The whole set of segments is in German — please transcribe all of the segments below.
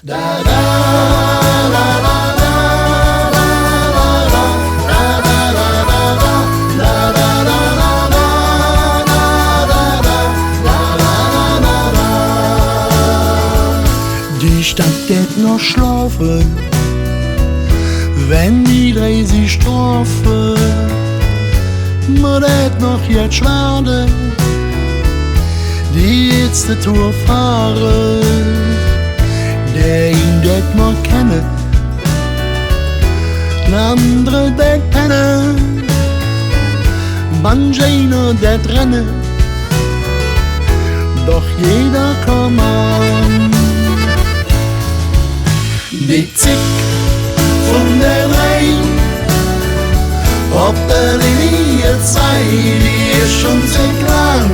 Da da la la la la la la da da da da da da da da da. Die Stadt geht noch schlafen, wenn die 30 Strophe, man det noch jetzt schade, die jetzt die Tour fahren, der ihn det noch kenne, l'andre det penne, mancheiner det renne, doch jeder komm an. Die Zick von der Rhein ob der Linie 2, die ist schon ziemlich lang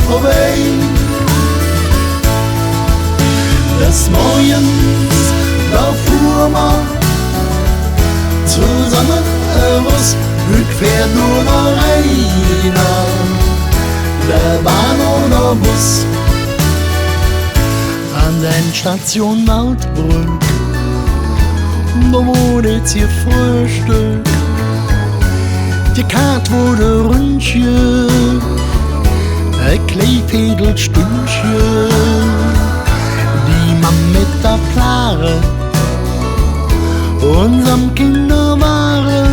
vorbei. Des Morgens, da fuhr man zusammen Bus, heute fährt nur noch einer, der Bahn oder Bus. An der Endstation Mautbrück, da wurde jetzt ihr Frühstück. Die Karte wurde rundchen, ein Kleefädelstündchen. Die Mann mit der Plare, unserem Kinderware,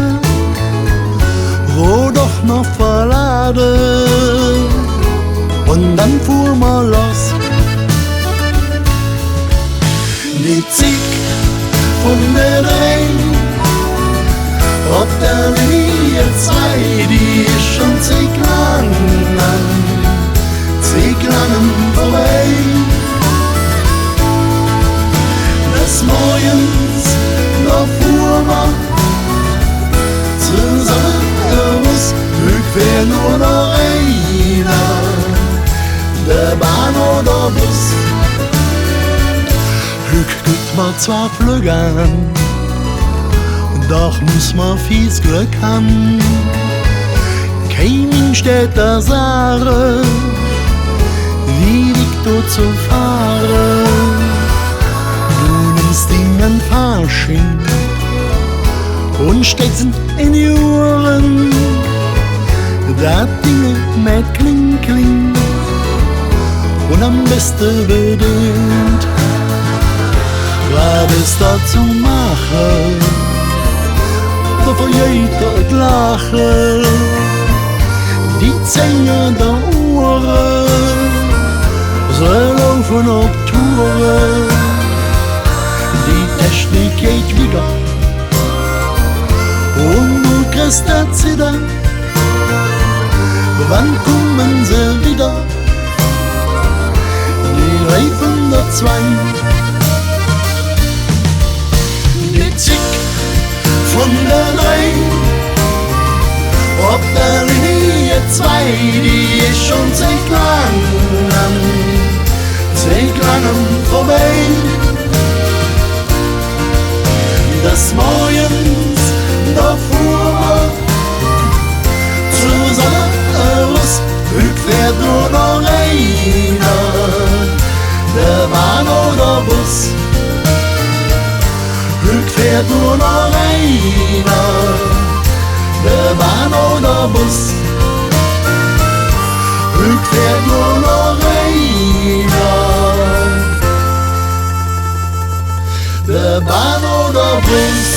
wo doch noch verladen. Und dann fuhr mal los. Die Zick von der Rhein, ob der Linie 2, die ist schon ziemlich lang vorbei. Des Morgens, da fuhr man zusammen Bus, heute fährt nur noch einer, der Bahn oder Bus. Heute gibt man zwar Flüge an, doch muss man fies Glück haben. Kein Mensch steht da Sache, wie Victor zu fahren. Du nimmst ihn an Fahrschein und steckst ihn in die Ohren. Das Ding mit Kling, Kling und am besten bedient. Was ist da zu machen? Voor jeter het lachen, die Zähne der Ohren, ze laufen op Touren. Die Technik geht wieder und du kriegst das Zittern. Wann kommen sie wieder? Die Reifen der Zwei. Die Zick von der Rhein, ob der Linie 2, die ist schon ziemlich lang vorbei. Des Morgens, da fuhr man zusammen Bus, heute fährt nur noch einer, der Bahn oder Bus. Heute fährt nur noch einer, der Bahn oder Bus. Heute fährt nur noch einer, der Bahn oder Bus.